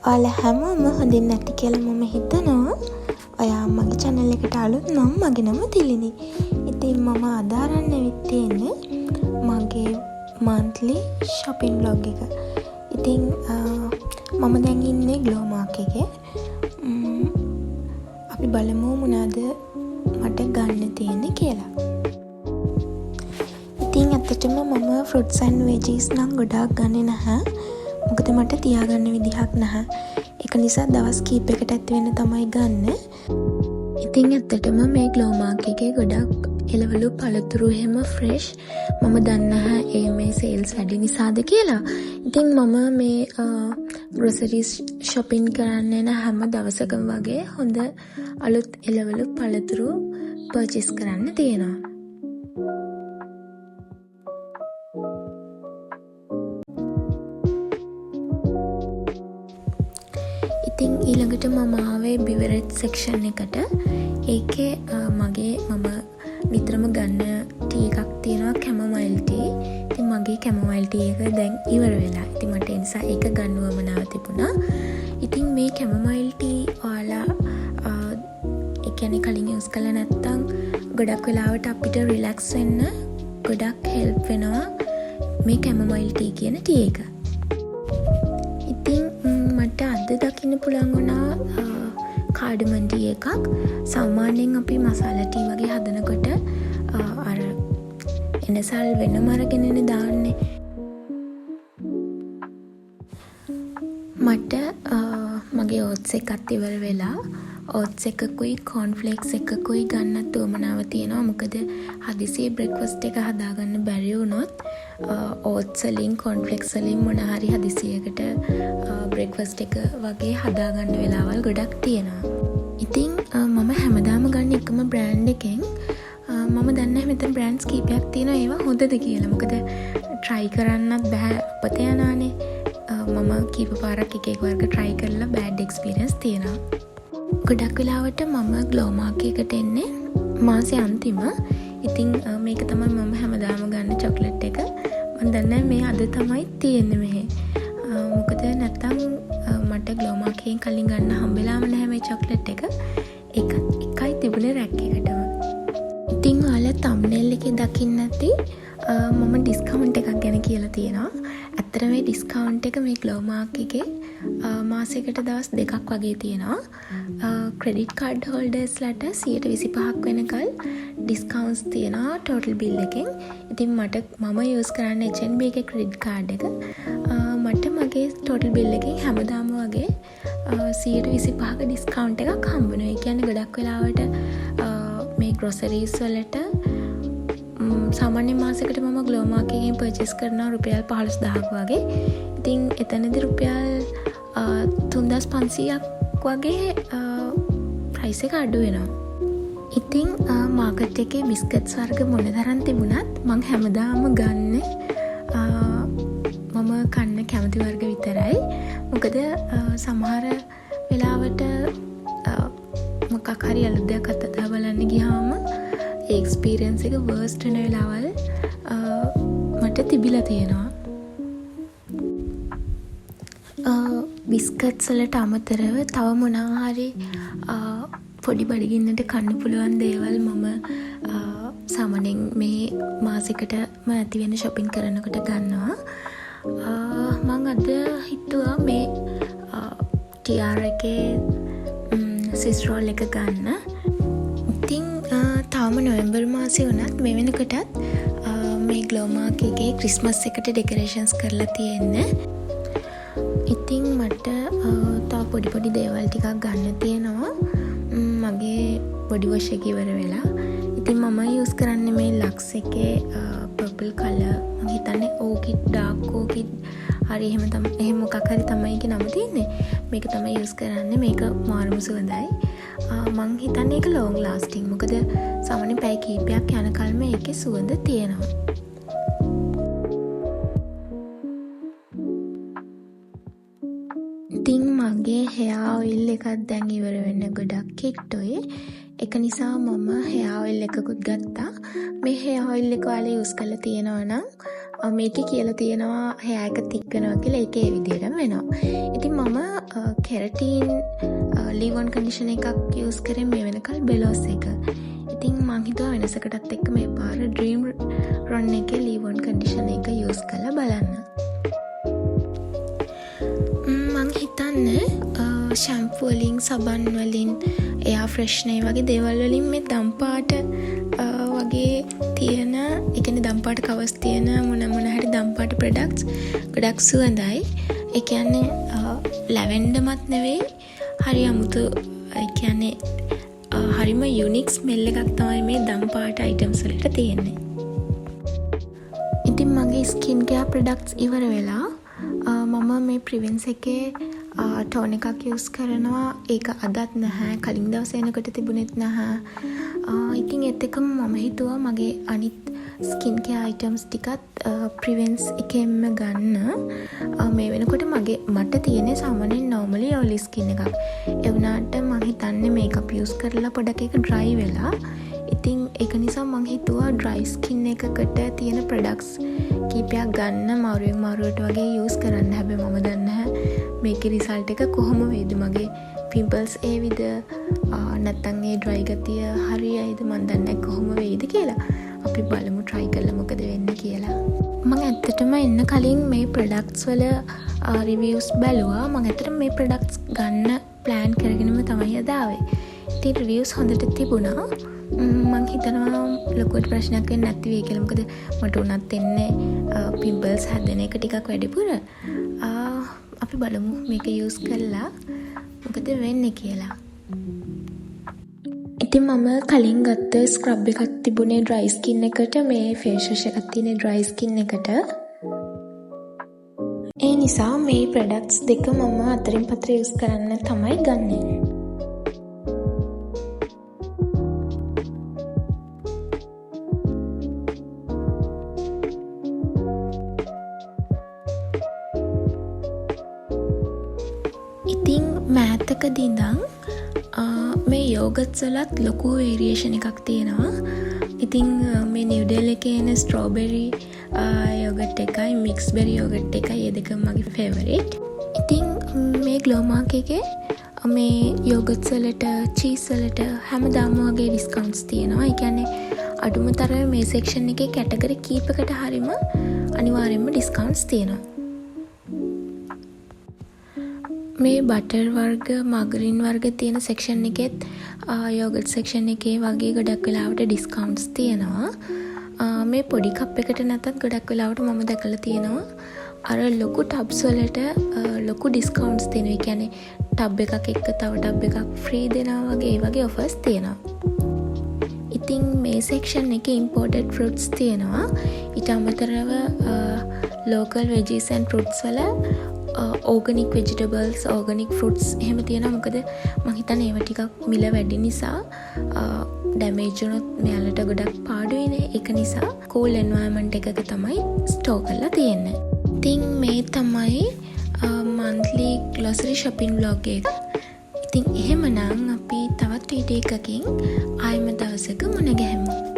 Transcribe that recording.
ඔයාලා හැමෝම හොඳින් නැති කියලා මම හිතනවා. ඔයා මගේ channel එකට අලුත් නම් මගේ නම තිලිනි. ඉතින් මම අද අරන් ඇවිත් තියෙන්නේ මගේ monthly shopping vlog එක. ඉතින් මම දැන් ඉන්නේ Glowmark එකේ. අපි බලමු මොනවාද මට ගන්න තියෙන්නේ කියලා. ඉතින් ඇත්තටම මම fruits and veggies නම් ගොඩාක් ගන්නේ නැහැ. මොකද මට තියාගන්න විදිහක් නැහැ. ඒක නිසා දවස් කීපයකට ඇති වෙන තමයි ගන්න. ඉතින් ඇත්තටම මේ Glowmark එකේ ගොඩක් එළවලු පළතුරු එහෙම fresh. මම දන්නේ නැහැ මේ sales වැඩි නිසාද කියලා. ඉතින් මම මේ groceries shopping කරන්නේ නැ හැම දවසකම වගේ හොඳ අලුත් එළවලු පළතුරු purchase කරන්න තියෙනවා. ඉතින් ඊළඟට මම ආවේ beverage section එකට. ඒකේ මම නිතරම ගන්න ටී එකක් තියෙනවා chamomile tea. ඉතින් මගේ chamomile tea එක දැන් ඉවර වෙලා. ඉතින් මට ඒ නිසා ඒක ගන්න වමනාව තිබුණා. ඉතින් මේ chamomile tea ඔයාලා ඒ කියන්නේ කලින් යූස් කළා නැත්නම් ගොඩක් වෙලාවට අපිට රිලැක්ස් වෙන්න ගොඩක් හෙල්ප් වෙනවා මේ chamomile tea කියන ටී එක. ඉතින් මට අද දකින්න පුළුවන් වුණා කාඩමන් ටී එකක්. සාමාන්‍යයෙන් අපි මසාලා ටී වගේ හදනකොට අර එනසල් වෙනම අරගෙනනේ දාන්නේ. මට මගේ ඕට්ස් එකත් ඉවර වෙලා ඕට්ස් එකකුයි cornflakes එකකුයි ගන්නත් උවමනාව තියෙනවා. මොකද හදිසියේ බ්‍රෙක්ෆාස්ට් එක හදාගන්න බැරි වුණොත් ඕට්ස් වලින් cornflakes වලින් මොන හරි හදිසියකට බ්‍රෙක්ෆාස්ට් එක වගේ හදාගන්න වෙලාවල් ගොඩක් තියෙනවා. ඉතින් මම හැමදාම ගන්න එකම බ්‍රෑන්ඩ් එකෙන් මම දන්නේ මෙතන බ්‍රෑන්ඩ්ස් කීපයක් තියෙනවා. ඒවා හොඳද කියලා. මොකද try කරන්නත් බෑ අපතේ යනානේ. මම කීප පාරක් එක වර්ග try කරලා bad experience තියෙනවා. ගොඩක් වෙලාවට මම Glowmark එකට එන්නේ මාසේ අන්තිම. ඉතින් මේක තමයි මම හැමදාම ගන්න චොක්ලට් එක. මම දන්නේ මේ අද තමයි තියෙන්නේ මෙහෙ. මොකද නැත්තම් මට Glowmark එකෙන් කලින් ගන්න හම්බෙලාම නැහැ මේ චොක්ලට් එක. එකයි තිබුණේ රැක් එකටම. ඉතින් ඔයාලා thumbnail එකේ දකින්න නැති මම ඩිස්කවුන්ට් එකක් ගැන කියලා තියෙනවා. ඇත්තට මේ ඩිස්කවුන්ට් එක මේ Glowmark එකේ මාසයකට දවස් 2ක් වගේ තියෙනවා. ක්‍රෙඩිට් කාඩ් හෝල්ඩර්ස්ලාට 125ක් වෙනකල් ඩිස්කවුන්ට්ස් තියෙනවා total bill එකෙන්. ඉතින් මම යූස් කරන්නේ HNB එකේ ක්‍රෙඩිට් කාඩ් එක. මට මගේ total bill එකෙන් හැමදාම වගේ 125ක ඩිස්කවුන්ට් එකක් හම්බ වෙනවා. ඒ කියන්නේ ගොඩක් වෙලාවට මේ groceries වලට සාමාන්‍ය මාසයකට මම Glowmark එකෙන් purchase කරනවා රුපියල් 15000ක් වගේ. ඉතින් එතනදී රුපියල් 3500ක් වගේ ප්‍රයිස් එක අඩු වෙනවා. ඉතින් මාකට් එකේ බිස්කට්ස් වර්ග මොන තරම් තිබුණත් මං හැමදාම ගන්න මම කන්න කැමති වර්ග විතරයි. මොකද සමහර වෙලාවට මොකක් හරි අලුත් දෙයක් අත්දැක බලන්න ගියාම ඒ එක්ස්පීරියන්ස් එක වර්ස්ට් වෙන වෙලාවල් මට තිබිලා තියෙනවා. බිස්කට්ස් වලට අමතරව තව මොනවා හරි පොඩි බඩගින්නට කන්න පුළුවන් දේවල් මම සාමාන්‍යයෙන් මේ මාසෙකටම ඇති වෙන shopping කරනකොට ගන්නවා. මම අද හිතුවා මේ TR එකේ Swiss roll එක ගන්න. ඉතින් තාම නොවැම්බර් මාසේ වුණත් මේ වෙනකොටත් මේ Glowmark එකේ ක්‍රිස්මස් එකට ඩෙකොරේෂන්ස් කරලා තියෙන්නේ. ඉතින් මට තව පොඩි දේවල් ටිකක් ගන්න තියෙනවා. මගේ බොඩි වොෂ් එක ඉවර වෙලා. ඉතින් මම යූස් කරන්නේ මේ Lux එකේ purple color. මම හිතන්නේ orchid dark orchid හරි එහෙම මොකක් හරි තමයි ඒකේ නම තියෙන්නේ. මේක තමයි යූස් කරන්නේ. මේක මාරුම සුවඳයි. මං හිතන්නේ ඒක long lasting. මොකද සාමාන්‍යයෙන් පැය කීපයක් යනකල්ම ඒකේ සුවඳ තියෙනවා. ඉතින් මගේ hair oil එකක් දැන් ඉවර වෙන්න ගොඩක් කිට්ටුයි. ඒක නිසා මම hair oil එකකුත් ගත්තා. මේ hair oil එක ඔයාලා use කරලා තියෙනවා නම් මේකේ කියලා තියෙනවා hair එක thick වෙනවා කියලා. ඒක ඒ විදිහටම වෙනවා. ඉතින් මම keratin leave-on conditioner එකක් use කරේ මේ වෙනකල් Bellos එක. ඉතින් මං හිතුවා වෙනසකටත් එක්ක මේ පාර Dream Run එකේ leave-on conditioner එක use කරලා බලන්න. මං හිතන්නේ shampoo වලින් සබන් වලින් air freshener වගේ දේවල් වලින් මේ දම්පාට වගේ තියෙන ඒ කියන්නේ දම්පාට කවර්ස් තියෙන මොන හරි දම්පාට products ගොඩක් සුවඳයි. ඒ කියන්නේ ලැවෙන්ඩර්මත් නෙවෙයි හරි අමුතු ඒ කියන්නේ හරිම යුනික් ස්මෙල් එකක් තමයි මේ දම්පාට items වලට තියෙන්නේ. ඉතින් මගේ ස්කින් කෙයාර් products ඉවර වෙලා මම මේ ප්‍රිවෙන්ස් එකේ ටෝන් එකක් යූස් කරනවා. ඒක අදත් නැහැ. කලින් දවසේ එනකොට තිබුණෙත් නැහැ. ඉතින් ඒත් එක්කම මම හිතුවා මගේ අනිත් ස්කින් කෙයාර් අයිටම්ස් ටිකත් ප්‍රිවෙන්ස් එකෙන්ම ගන්න. මේ වෙනකොට මට තියෙන්නේ සාමාන්‍යයෙන් normally oily skin එකක්. ඒ වුණාට මම හිතන්නේ මේකප් යූස් කරලා පොඩක් ඒක dry වෙලා. ඉතින් ඒක නිසා මම හිතුවා dry skin එකකට තියෙන products කීපයක් ගන්න මාරුවෙන් මාරුවට වගේ යූස් කරන්න. හැබැයි මම දන්නේ නැහැ මේකේ රිසල්ට් එක කොහොම වේද. මගේ පිම්පල්ස් ඒවිද නැත්නම් ඒ ඩ්‍රයි ගතිය හරියයිද මන් දන්නේ නැහැ කොහොම වෙයිද කියලා. අපි බලමු try කරලා මොකද වෙන්නේ කියලා. මම ඇත්තටම එන්න කලින් මේ products වල reviews බැලුවා. මම ඇත්තටම මේ products ගන්න plan කරගෙනම තමයි අද ආවේ. ඉතින් reviews හොඳට තිබුණා. මං හිතනවා ලොකුවට ප්‍රශ්නයක් වෙන්නේ නැති වෙයි කියලා. මොකද මට උනත් එන්නේ පිම්පල්ස් හැදෙන එක ටිකක් වැඩිපුර. අපි බලමු මේක යූස් කරලා මොකද වෙන්නේ කියලා. ඉතින් මම කලින් ගත්ත ස්ක්‍රබ් එකක් තිබුණේ ඩ්‍රයි ස්කින් එකට. මේ ෆේස් වොෂ් එකක් තියෙන්නේ ඩ්‍රයි ස්කින් එකට. ඒ නිසා මේ ප්‍රොඩක්ට්ස් දෙක මම අතරින් පතර යූස් කරන්න තමයි ගන්නෙ. ඉතින් මෑතකදී ඉඳන් මේ යෝගට්ස් වලත් ලොකු වේරියේෂන් එකක් තියෙනවා. ඉතින් මේ නිව්ඩෙල් එකේ එන ස්ට්‍රෝබෙරි යෝගට් එකයි මික්ස් බෙරි යෝගට් එකයි ඒ දෙකම මගේ ෆේවරිට්. ඉතින් මේ ග්ලෝ මාක් එකේ මේ යෝගට්ස් වලට චීස් වලට හැමදාම වගේ ඩිස්කවුන්ට්ස් තියෙනවා. ඒ කියන්නේ අඩුම තරමේ මේ සෙක්ෂන් එකේ කැටගරි කීපයකට හරීම අනිවාර්යයෙන්ම ඩිස්කවුන්ට්ස් තියෙනවා. මේ බටර් වර්ග මාගරින් වර්ග තියෙන සෙක්ෂන් එකෙත් යෝගට් සෙක්ෂන් එකේ වගේ ගොඩක් වෙලාවට ඩිස්කවුන්ට්ස් තියෙනවා. මේ පොඩි කප් එකට නැතත් ගොඩක් වෙලාවට මම දැකලා තියෙනවා අර ලොකු ටබ්ස් වලට ලොකු ඩිස්කවුන්ට්ස් තියෙනවා. ඒ කියන්නේ ටබ් එකක් එක්ක තව ටබ් එකක් ෆ්‍රී දෙනවා වගේ ඒ වගේ ඔෆර්ස් තියෙනවා. ඉතින් මේ සෙක්ෂන් එකේ ඉම්පෝර්ටඩ් ෆෘට්ස් තියෙනවා. ඊට අමතරව ලෝකල් වෙජිස් ඇන්ඩ් ෆෘට්ස් වල ඕගනික් වෙජිටබල්ස් ඕගනික් ෆෘට්ස් එහෙම තියෙනවා. මොකද මං හිතන්නේ ඒවා ටිකක් මිල වැඩි නිසා ඩැමේජ් වුණොත් මෙයාලට ගොඩක් පාඩුයිනේ. ඒක නිසා කූල් එන්වයරන්මන්ට් එකක තමයි ස්ටෝර් කරලා තියෙන්නේ. ඉතින් මේ තමයි monthly grocery shopping vlog එක. ඉතින් එහෙමනම් අපි තවත් වීඩියෝ එකකින් ආයෙම දවසක මුණ ගැහෙමු.